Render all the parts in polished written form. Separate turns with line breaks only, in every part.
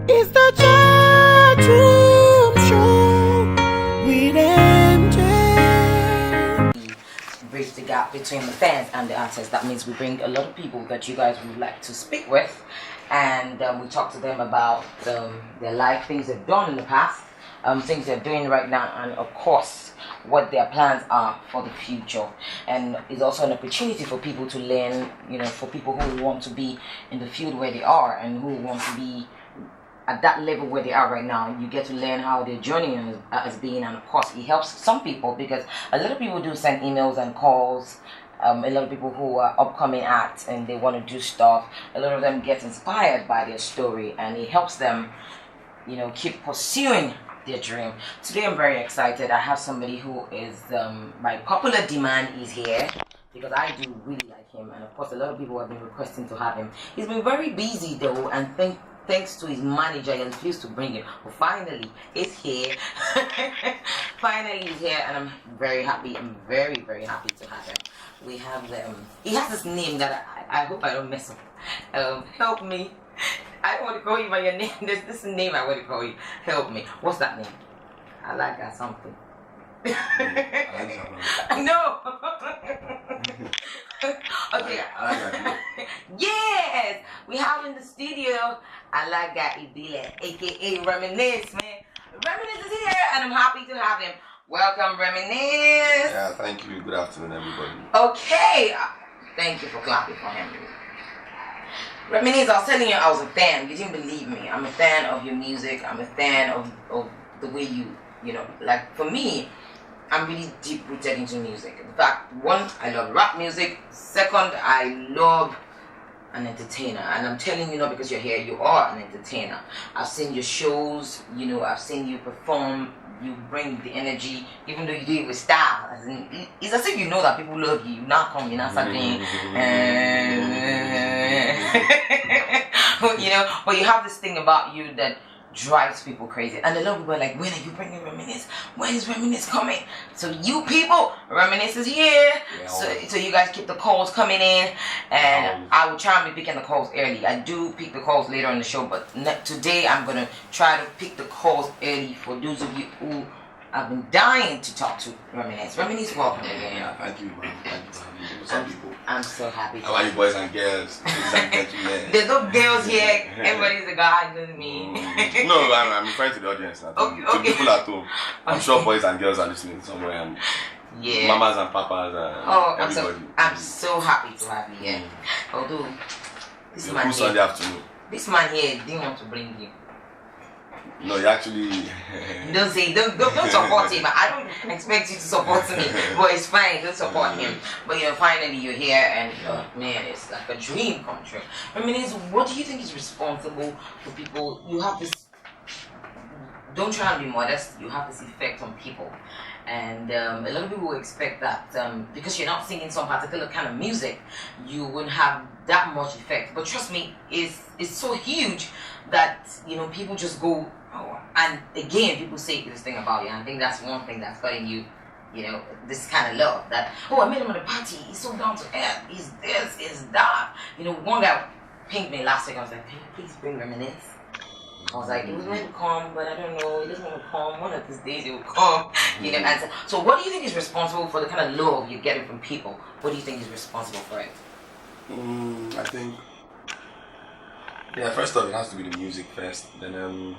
It's the Thechatroomshow with MJ.
Bridge the gap between the fans and the artists. That means we bring a lot of people that you guys would like to speak with, and we talk to them about their life, things they've done in the past, things they're doing right now, and of course what their plans are for the future. And it's also an opportunity for people to learn, for people who want to be in the field where they are and who want to be at that level where they are right now. You get to learn how their journey has been, and of course it helps some people, because a lot of people do send emails and calls. A lot of people who are upcoming acts and they want to do stuff, a lot of them get inspired by their story, and it helps them keep pursuing their dream. Today I'm very excited. I have somebody who is by popular demand is here, because I do really like him, and of course a lot of people have been requesting to have him. He's been very busy though, and thanks to his manager, he refused to bring him. But finally, he's here. Finally, he's here, and I'm very happy. I'm very, very happy to have him. We have he has this name that I hope I don't mess up. Help me. I don't want to call you by your name. There's this name I want to call you. Help me. What's that name? I like that something. No. Okay. Yes, we have in the studio Alaga Ibile, aka Reminisce, man. Reminisce is here, and I'm happy to have him. Welcome, Reminisce.
Yeah, thank you. Good afternoon, everybody.
Okay, thank you for clapping for him. Reminisce, I was telling you I was a fan. You didn't believe me. I'm a fan of your music. I'm a fan of the way you like, for me, I'm really deep rooted into music. In fact, one, I love rap music. Second, I love an entertainer. And I'm telling you not because you're here, you are an entertainer. I've seen your shows, I've seen you perform. You bring the energy, even though you do it with style. It's as if you know that people love you. You're not coming, you're not something. But you have this thing about you that drives people crazy, and a lot of people are like, when are you bringing Reminisce? When is Reminisce coming? So you people, Reminisce is here. Yeah, so you guys keep the calls coming in, and I will try and be picking the calls early. I do pick the calls later in the show, but today I'm gonna try to pick the calls early for those of you who have been dying to talk to Reminisce. Reminisce, welcome again.
Yeah, thank you, man. Thank you for having me. Some people.
I'm so happy.
How are you, boys and girls?
There's no girls here. Everybody's a guy, just me.
No, I'm referring to the audience now. To people at home. I'm sure boys and girls are listening somewhere, and mamas and papas and everybody.
I'm so happy to have you here. Although this man
Sunday afternoon.
This man here didn't want to bring you.
No, you actually
don't support him. I don't expect you to support me, but it's fine. Don't support him. But finally you're here, and man, it's like a dream come true. Reminisce, what do you think is responsible for people? You have this. Don't try and be modest. You have this effect on people, and a lot of people expect that because you're not singing some particular kind of music, you wouldn't have that much effect. But trust me, it's so huge that people just go. Oh, and again, people say this thing about you, and I think that's one thing that's gotten you, this kind of love. That I met him at a party. He's so down to earth. He's this, he's that. One guy pinged me last week. I was like, can you please bring Reminisce? I was like, it was meant to come, but I don't know. He doesn't want to come. One of these days he will come. And so what do you think is responsible for the kind of love you're getting from people? What do you think is responsible for it?
I think, first off, it has to be the music first. Then,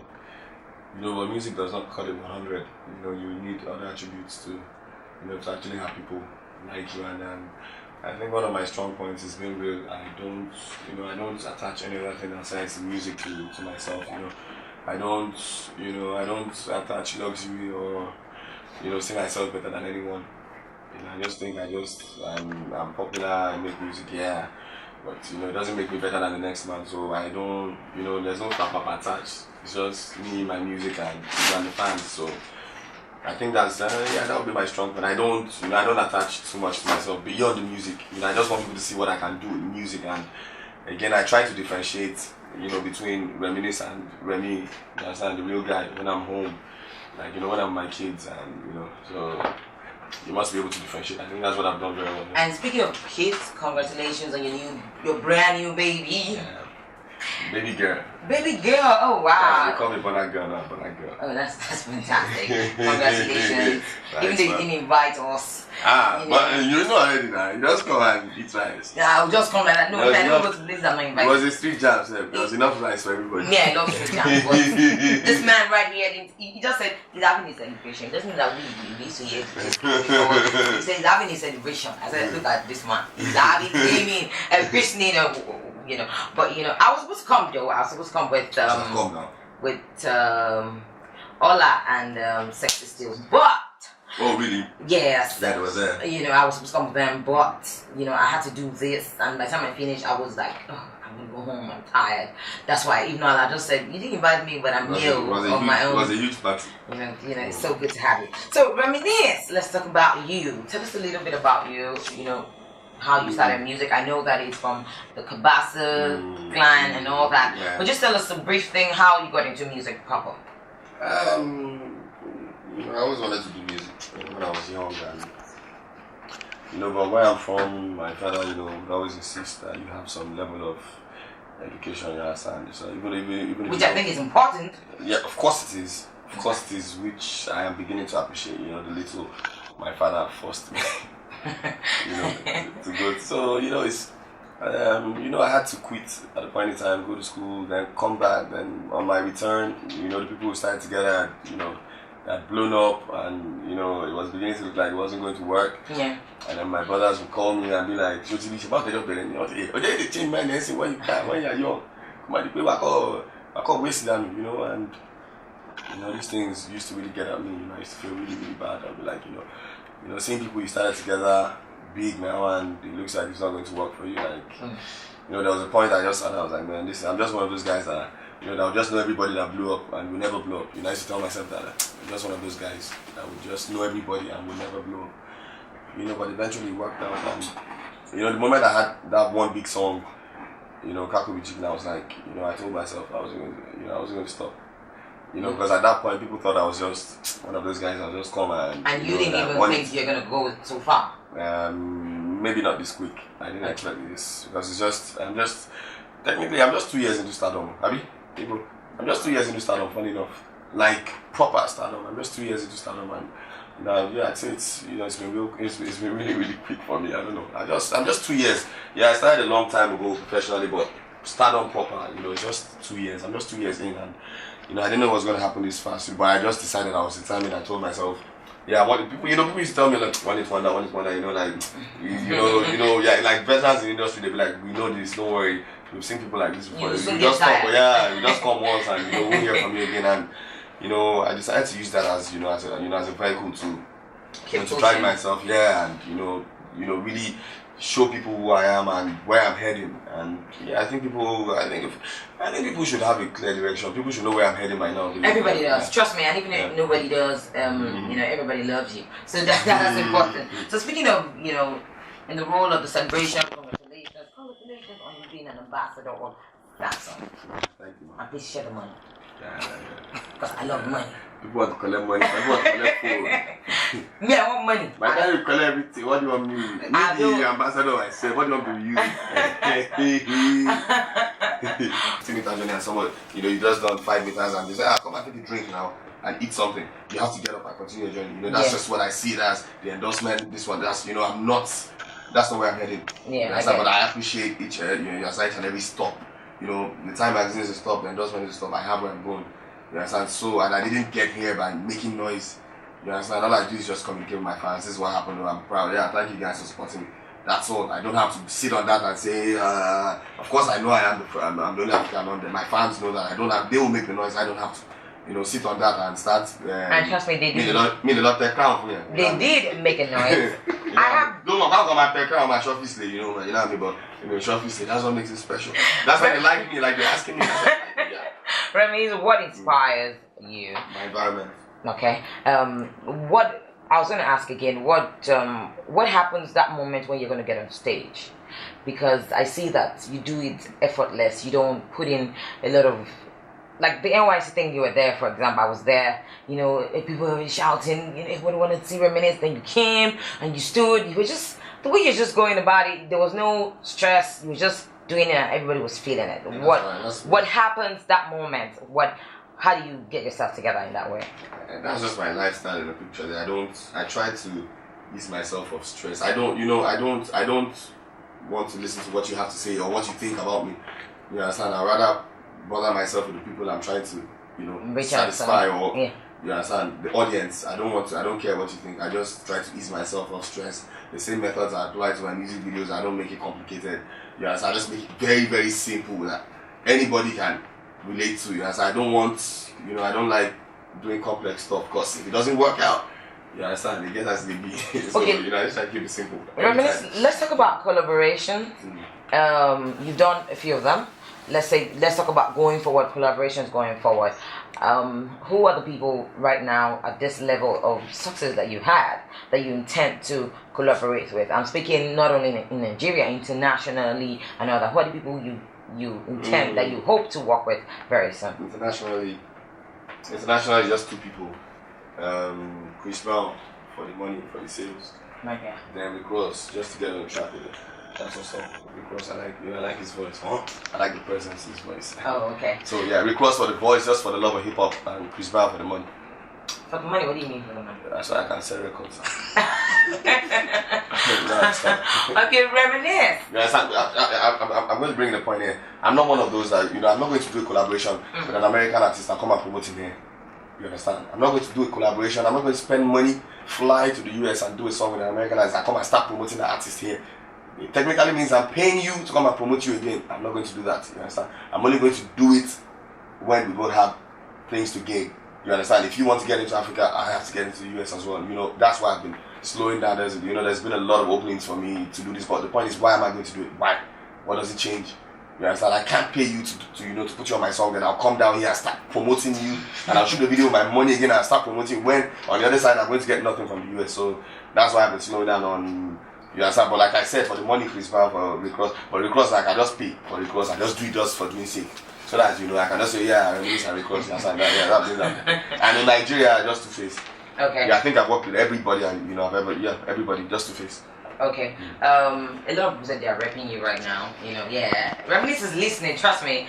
but music does not cut it 100. You need other attributes to actually have people like you. And I think one of my strong points is being real. I don't attach any other thing besides music to myself. I don't attach luxury or see myself better than anyone. I just think I'm popular. I make music, but it doesn't make me better than the next man. So I don't, there's no tap attached. It's just me, my music, and the fans. So I think that's that would be my strong point. I don't attach too much to myself beyond the music. I just want people to see what I can do with music, and again, I try to differentiate, between Reminisce and Remy. You understand, the real guy when I'm home, when I'm with my kids, and so. You must be able to differentiate. I think that's what I've done very well.
And speaking of kids, congratulations on your brand new baby.
Yeah. Baby girl.
Baby girl. Oh
Yeah,
wow.
they call me Bonnet Girl now, Bonnet Girl.
Oh, that's fantastic. Congratulations.
Thanks,
Even though you
man.
didn't invite us.
But you know already now. You just come and eat rice.
Yeah, I'll just come like that. No,
There's
I don't
enough-
go to places I'm not
It
invited.
was a street jam, sir. There was enough rice for everybody.
Yeah, I love street jam. But this man right here, he just said he's having his celebration. It doesn't mean that we used to hear this before. He said he's having his celebration. I said, look at this man. He's having gaming, a christening, you know. But, you know, I was supposed to come, though. I was supposed to come with,
Come now.
Ola and Sexy Stills. But,
Oh, really?
yes.
That was there.
You know, I was supposed to come with them, but, you know, I had to do this. And by the time I finished, I was like, oh, I'm going to go home. I'm tired. That's why, even though I just said, you didn't invite me, but I'm ill on my own.
It was a huge party.
You know, it's so good to have you. So, Reminisce, let's talk about you. Tell us a little bit about you, you know, how you started music. I know that it's from the Kabasa clan and all that.
Yeah.
But just tell us a brief thing, how you got into music proper.
You know, I always wanted to do music when I was young, and you know, but where I'm from, my father, you know, would always insist that you have some level of education, you understand? So even if
Which
you
I think is important.
yeah, of course it is. Of course it is, which I am beginning to appreciate, you know, the little my father forced me, you know, to go. So, you know, it's, you know, I had to quit at a point in time, go to school, then come back, then on my return, you know, the people who started together, you know, had blown up, and, you know, it was beginning to look like it wasn't going to work.
Yeah.
And then my brothers would call me and be like, "Shoti, about the job, you know, they change my name, say when you're young, come on, the people I call waste them, you know." And you know, these things used to really get at me. You know, I used to feel really, really bad. I'd be like, you know, seeing people you started together big now, and it looks like it's not going to work for you. Like, you know, there was a point I was like, man, I'm just one of those guys that, you know, that would just know everybody that blew up and will never blow up. You know, I used to tell myself that I'm just one of those guys that would just know everybody and will never blow up. You know, but eventually it worked out, and you know, the moment I had that one big song, you know, Kakubi Chicken, I was like, you know, I told myself I wasn't going to stop. You know, because at that point people thought I was just one of those guys that would just come and
you didn't even think you're gonna go so far.
Maybe not this quick. I didn't expect this, because I'm just 2 years into stardom. Abi, people, I'm just 2 years into stardom. Funny enough, like proper stardom. I'm just 2 years into stardom, and now, yeah, I'd say it's been really, really quick for me. I don't know. I'm just 2 years. Yeah, I started a long time ago professionally, but stardom proper, you know, it's just 2 years. I'm just 2 years in, and you know, I didn't know what was going to happen this fast, but I just decided I was determined. I told myself, yeah, people used to tell me like, one is wonder, you know, like, you know, yeah, like veterans in the industry, they be like, we know this, don't worry. We've seen people like this before. You just come once, and you know, we'll hear from you again. And you know, I decided to use that as as a vehicle to drive myself, yeah, and you know, really show people who I am and where I'm heading. And yeah, I think people should have a clear direction. People should know where I'm heading by now.
Everybody does. Trust me, and even if nobody does, you know, everybody loves you. So that's important. So speaking of, you know, in the role of the celebration, congratulations on you being an ambassador of that song.
Thank you, man.
And please share the money.
Yeah.
Because I love money.
People want to collect money. People want to collect food.
Me, I want money.
By the time you collect everything, what do you want me? The ambassador myself. What do you want me to use? 2 meters journey, and someone, you know, you just done 5 meters, and they say, come and take a drink now and eat something. You have to get up and continue your journey. You know, that's just what I see it as, the endorsement. This one, that's, you know, that's not where I'm heading.
Yeah.
But I appreciate each and every stop. You know, the Time magazine is a stop, the endorsement is a stop. I have where I'm going. You understand? So, and I didn't get here by making noise. You understand? All I do is just communicate with my fans. This is what happened. I'm proud. Yeah, thank you guys for supporting me. That's all. I don't have to sit on that and say, of course I know I'm the only African on there. My fans know that they will make the noise. I don't have to, you know, sit on that and start.
And trust me, they did.
Me the lot crown for you.
They did make a noise.
I have. Don't know how my crown, my short face, you know what I mean? But you know, short face, that's what makes it special. That's why they like me. Like they're asking me. Yeah.
Remy, what inspires you?
My environment.
Okay. What I was going to ask again, what happens that moment when you're going to get on stage? Because I see that you do it effortless. You don't put in a lot of, like the NYC thing, you were there, for example. I was there, you know, people were shouting, you know, everybody wanted to see Reminisce. Then you came and you stood. You were just, the way you're just going about it, there was no stress. You were just doing it and everybody was feeling it.
Yeah,
What happens that moment? How do you get yourself together in that way?
That's just my lifestyle in the picture. I try to ease myself of stress. I don't want to listen to what you have to say or what you think about me. You understand? I'd rather bother myself with the people I'm trying to, satisfy or you understand, the audience. I don't care what you think. I just try to ease myself of stress. The same methods I apply to my music videos. I don't make it complicated. You understand? I just make it very, very simple that anybody can relate to. You understand? I don't like doing complex stuff because if it doesn't work out, you understand, they get as they be. So,
okay.
I just try to keep it simple.
Let's talk about collaboration. You've done a few of them. Let's talk about going forward, collaborations going forward. Who are the people right now at this level of success that you had that you intend to collaborate with? I'm speaking not only in Nigeria, internationally, and other. Who are the people you intend that you hope to work with very soon? Internationally,
just two people. Chris Brown for the money, for the sales.
Okay.
Then Rick Ross, just to get on the track with it. That's what's up. Rick Ross, I like his voice. I like the presence of his voice.
Oh, okay.
So yeah, Rick Ross for the voice, just for the love of hip hop, and Chris Brown for the money.
For the money? What do you mean for the money?
That's why I can sell records.
Okay, reminisce.
Yeah, I'm going to bring the point here. I'm not one of those that, I'm not going to do a collaboration with an American artist and come and promote him here. You understand? I'm not going to do a collaboration. I'm not going to spend money, fly to the US and do a song with an American artist and come and start promoting the artist here. It technically means I'm paying you to come and promote you again. I'm not going to do that. You understand? I'm only going to do it when we both have things to gain. You understand? If you want to get into Africa, I have to get into the US as well. That's why I've been slowing down. There's been a lot of openings for me to do this, but the point is, why am I going to do it? Why? What does it change? You understand? I can't pay you to put you on my song, then I'll come down here and start promoting you, and I'll shoot the video with my money again and start promoting when on the other side I'm going to get nothing from the US. So that's why I've been slowing down on. You understand? But like I said, for the money, Chris Brown, for Rick Ross, like I just pay for Rick Ross, I just do it just for doing sake. So that I can just say, yeah, I release and Rick Ross, that. And in Nigeria, just to face.
Okay.
Yeah, I think I've worked with everybody, and everybody just to face.
Okay. A lot of people said they are repping you right now. Reminisce is listening. Trust me.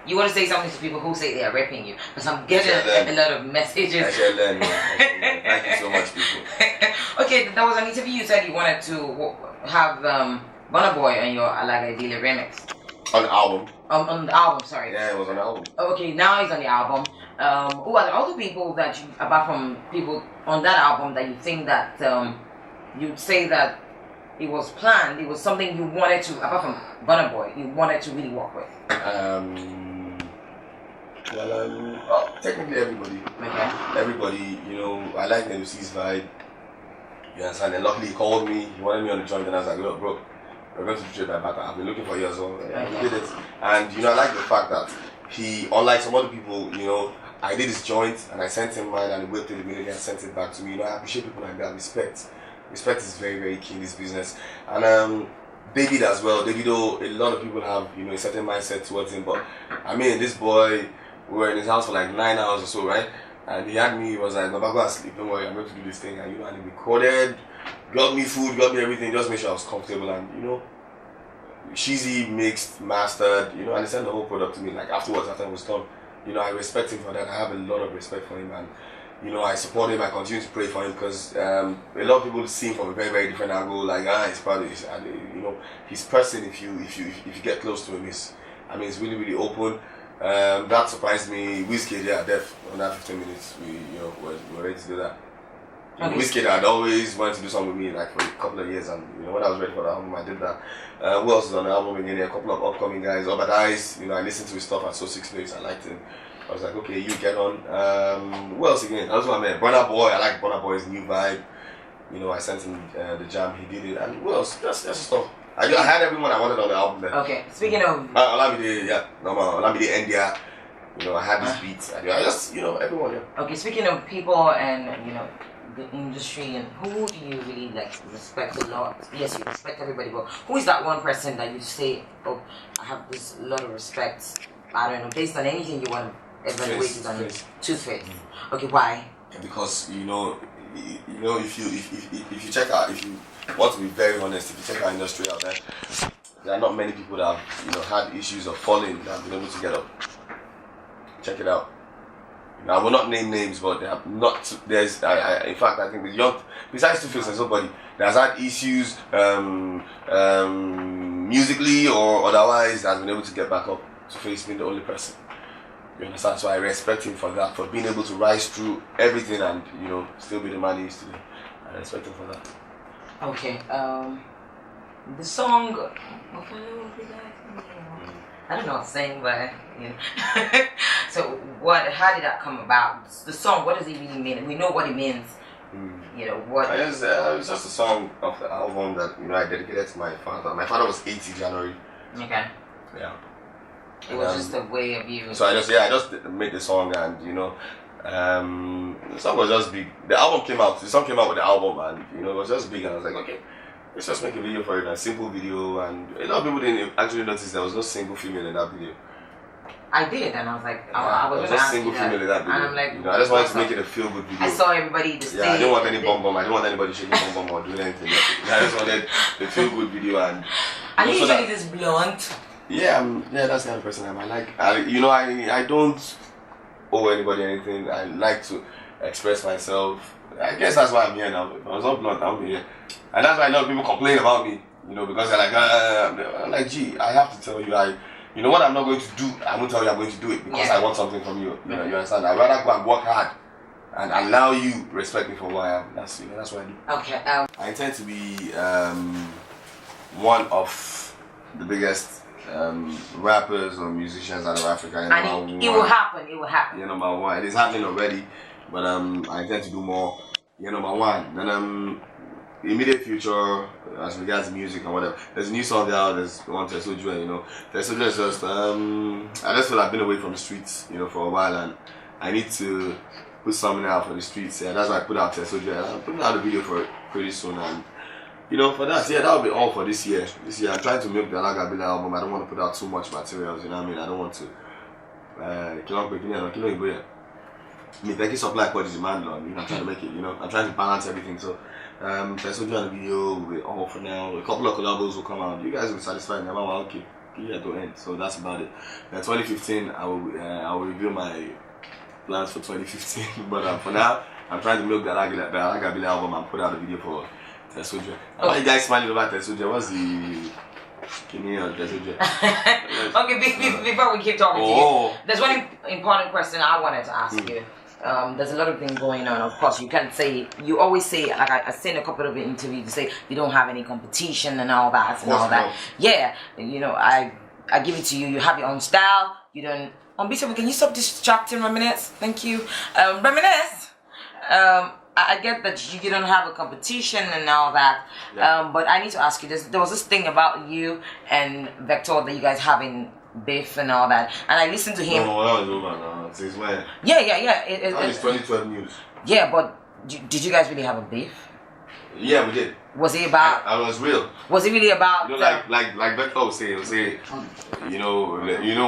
You want to say something to people who say they are repping you? Because I'm getting a lot of messages.
I shall learn. Thank you so much, people.
Okay, there was an interview you said you wanted to have Burna Boy on your Alaga Dile remix.
On the album.
On the album, sorry.
Yeah, it was on the album.
Okay, now he's on the album. Who are the other people that you, apart from people on that album, that you think that you'd say that it was planned, it was something you wanted to, apart from Burna Boy, you wanted to really work with?
Technically everybody.
Okay.
Everybody, I like NUC's vibe. You understand? And luckily he called me, he wanted me on the joint, and I was like, look, bro, we're going to feature that back. I've been looking for you as well. And he did it. And I like the fact that he, unlike some other people, I did his joint and I sent him mine and he waited immediately and sent it back to me. I appreciate people like that. Respect is very, very key in this business. And David as well. Davido, a lot of people have, a certain mindset towards him. But this boy, we were in his house for like 9 hours or so, right? And he had me, he was like, Baba, go and sleep, don't worry, I'm going to do this thing. And and he recorded, got me food, got me everything, just make sure I was comfortable. And Sheezy mixed, mastered, and he sent the whole product to me. Like afterwards, after it was done, I respect him for that. I have a lot of respect for him, and I support him. I continue to pray for him because a lot of people see him from a very, very different angle. Like he's probably, his person. If you get close to him, he's really, really open. That surprised me. Wizkid, yeah, def on that 15 minutes, we're ready to do that. Okay. Wizkid had always wanted to do something with me like for a couple of years, and when I was ready for the album, I did that. Who else is on the album again? A couple of upcoming guys. Obadice, I listened to his stuff at So 6 Place. I liked him. I was like, okay, you get on. Who else again? That's what I meant. Burna Boy. I like Burna Boy's new vibe. I sent him the jam. He did it. And who else? That's stuff. I had everyone I wanted on the album there.
Okay. Speaking of
Olamide, yeah, normal. Olamide, India. I had these beats. I just, everyone. Yeah.
Okay. Speaking of people and the industry, and who do you really respect a lot? Yes, you respect everybody, but who is that one person that you say, oh, I have this lot of respect? I don't know, based on anything you want to evaluate it on. Toothpaste. Okay, why?
Because if you check out, if you want to be very honest, if you check our industry out there, there are not many people that have had issues of falling that have been able to get up. Check it out. I will not name names, but they have not. There's, in fact, I think the young, besides Two-Face and somebody that has had issues musically or otherwise, has been able to get back up. Two-Face being the only person. You understand? So I respect him for that, for being able to rise through everything and still be the man he is today. I respect him for that.
Okay. The song. I don't know what to say, but So how did that come about? The song, what does it really mean? We know what it means. What?
It's just a song of the album that I dedicated to my father. My father was 80 January.
Okay.
Yeah.
It was just a way of you.
So I just made the song, and the song was just big. The album came out. The song came out with the album, and it was just big. And I was like, okay, let's just make a video for it, a simple video. And a lot of people didn't actually notice there was no single female in that video.
I did, and I was like, I was
just single female in that video.
And I'm like,
I just wanted to make it a feel good video.
I saw everybody the stage.
Yeah, I didn't want any bum. I didn't want anybody shaking bum or doing anything. I just wanted the feel good video, and
usually this blunt.
Yeah, that's the kind of person I am. I don't owe anybody anything. I like to express myself. I guess that's why I'm here now. If I was not blunt, I wouldn't be here. And that's why a lot of people complain about me, because they're like, I'm like, gee, I have to tell you, what I'm not going to do, I won't tell you I'm going to do it because I want something from you. You understand? I'd rather go and work hard and allow you respect me for who I am. That's what I do.
Okay.
I intend to be one of the biggest rappers or musicians out of Africa.
And it will happen. It will happen.
You're number one. It is happening already, but I intend to do more. You're number one. Then immediate future as regards music and whatever. There's a new song out. There's one Thechatroomshow. Thechatroomshow is just I just feel I've been away from the streets for a while, and I need to put something out for the streets. Yeah, that's why I put out Thechatroomshow. I'm putting out a video for it pretty soon, and for that, that'll be all for this year. This year, I'm trying to milk the Alagabila album. I don't want to put out too much materials, I don't want to. Thank you, supply what is demand on. I'm trying to make it, I'm trying to balance everything. So, Thechatroomshow on the video will be all for now. A couple of collabos will come out. You guys will be satisfied. I'm okay. Yeah, to end. So that's about it. 2015, I will reveal my plans for 2015. But for now, I'm trying to milk the Alagabila album and put out a video for Thechatroomshow. Why you guys smiling about Thechatroomshow? What's the
Okay, before we keep talking to you, there's one important question I wanted to ask you. There's a lot of things going on. Of course, you can't say. You always say, like I've seen a couple of interviews. You say you don't have any competition and all that and all that. Yeah, I give it to you. You have your own style. You don't. Unbeatable. Can you stop distracting Reminisce? Thank you. Reminisce. I get that you don't have a competition and all that, but I need to ask you this. There was this thing about you and Vector that you guys having beef and all that, and I listened to him.
No, that was over now. Since when?
Yeah.
It's 2012 news.
Yeah, but did you guys really have a beef?
Yeah, we did.
Was it about?
I was real.
Was it really about?
Like Vector would say,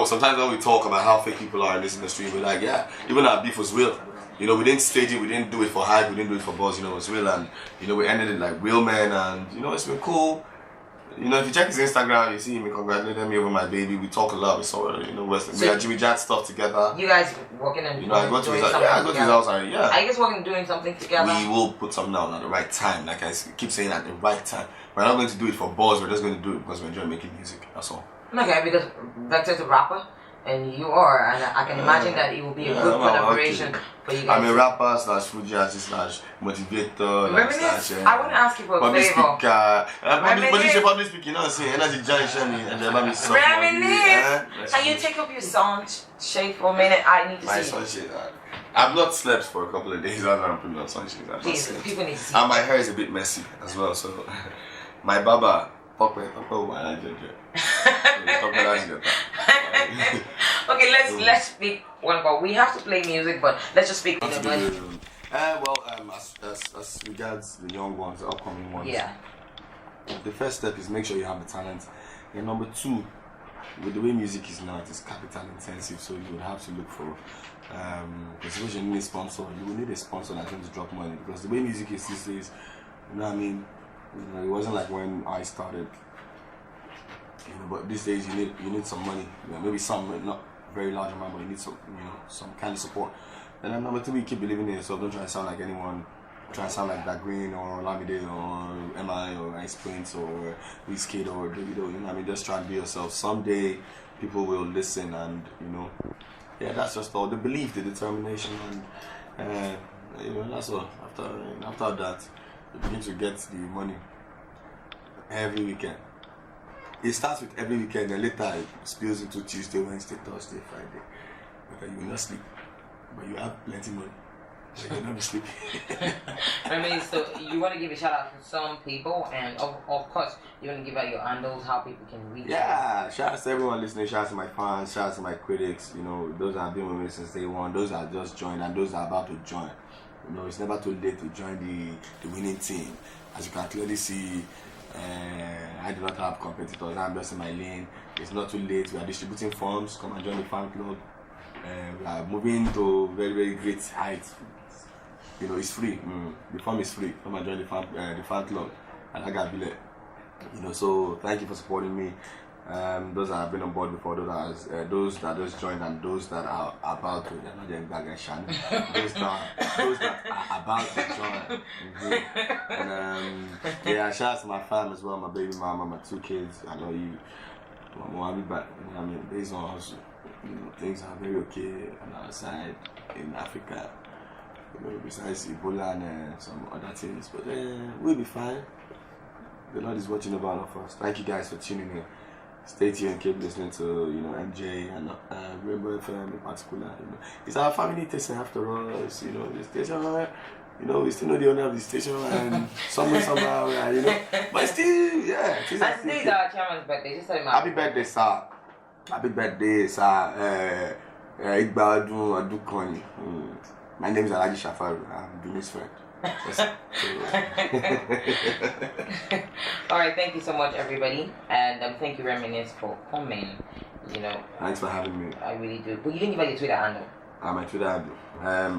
sometimes when we talk about how fake people are in this industry, we're like, yeah, even our beef was real. We didn't stage it, we didn't do it for hype, we didn't do it for buzz, it was real, and we ended it like real men, and it's been cool. If you check his Instagram, you see him congratulating me over my baby. We talk a lot, we chat stuff together.
You guys working and
I go to his house,
Are you guys working doing something together?
We will put something out at the right time, like I keep saying, at the right time. We're not going to do it for buzz, we're just going to do it because we enjoy making music, that's all.
Okay, because Vector's a rapper. And you are, and I can imagine that it will be a good collaboration for you guys.
I'm a rapper / Fuji artist / motivator.
Reminisce, I want to ask you for a
public
favor.
Speaker. Public speaking, saying energy giant and
Reminisce, can you take up your sunshade for a minute? I need to
my
see
sunshade. I've not slept for a couple of days after I'm putting on sunshade.
Please, people need to see.
And my hair is a bit messy as well, so my baba. Okay,
let's speak one more. We have to play music, but let's just speak.
As regards the young ones, the upcoming ones.
Yeah.
The first step is make sure you have the talent. And number two, with the way music is now, it is capital intensive, so you would have to look for because you need a sponsor. You will need a sponsor that's going to drop money, because the way music is these days, it wasn't like when I started. But these days you need some money. Maybe some, not very large amount, but you need some, some kind of support. And then number 2, you keep believing in yourself. Don't try to sound like anyone. Try to sound like that Green or Lamide or MI or Ice Prince or Wizkid or Davido. Just try to be yourself. Someday people will listen, and that's just all. The belief, the determination, and that's all. After that, you begin to get the money every weekend. It starts with every weekend, and later it spills into Tuesday, Wednesday, Thursday, Friday. But you will not sleep, but you have plenty money. So you'll not be sleeping.
So you want to give a shout out to some people, and of course you want to give out your handles, how people can reach you.
Yeah, shout out to everyone listening, shout out to my fans, shout out to my critics, those that have been with me since day one, those that just joined, and those that are about to join. It's never too late to join the winning team. As you can clearly see, I do not have competitors. I'm just in my lane. It's not too late. We are distributing forms. Come and join the fan club. We are moving to very, very great heights. It's free. The form is free. Come and join the fan club. And I got Bile. So thank you for supporting me. Those that have been on board before, those that just joined, and those that are about to, they're not getting back and shiny. Those that are about to join. And shout out to my fam as well, my baby mama, my 2 kids. I know you. I'll be back. Based on hustle, things are very okay on our side in Africa. Besides Ebola and some other things, but we'll be fine. The Lord is watching over all of us. Thank you guys for tuning in. Stay tuned, keep listening to MJ and Rainbow FM in particular. It's our family station after all. The station. We still know the owner of the station, and somehow, but still, yeah.
And today is our chairman's birthday. Just tell him
happy birthday, sir. Happy birthday, sir. Igbadun Adukoni. My name is Alaji Shafaru. I'm Dumi's friend.
Alright, thank you so much, everybody, and thank you, Reminisce, for coming.
Thanks for having me.
I really do. But you didn't give out your Twitter handle.
My Twitter handle.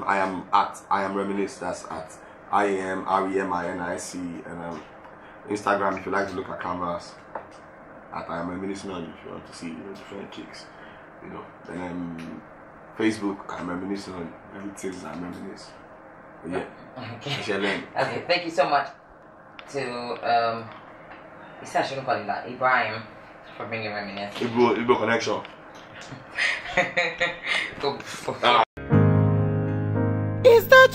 I am Reminisce. That's at IAMREMINICE, and Instagram. If you like to look at cameras, at I am Reminisce. If you want to see different kicks, Then Facebook. I'm Reminisce. Everything I'm Reminisce. Yeah.
Okay, thank you so much to Ibrahim for bringing Reminisce.
Igbo connection.
It's the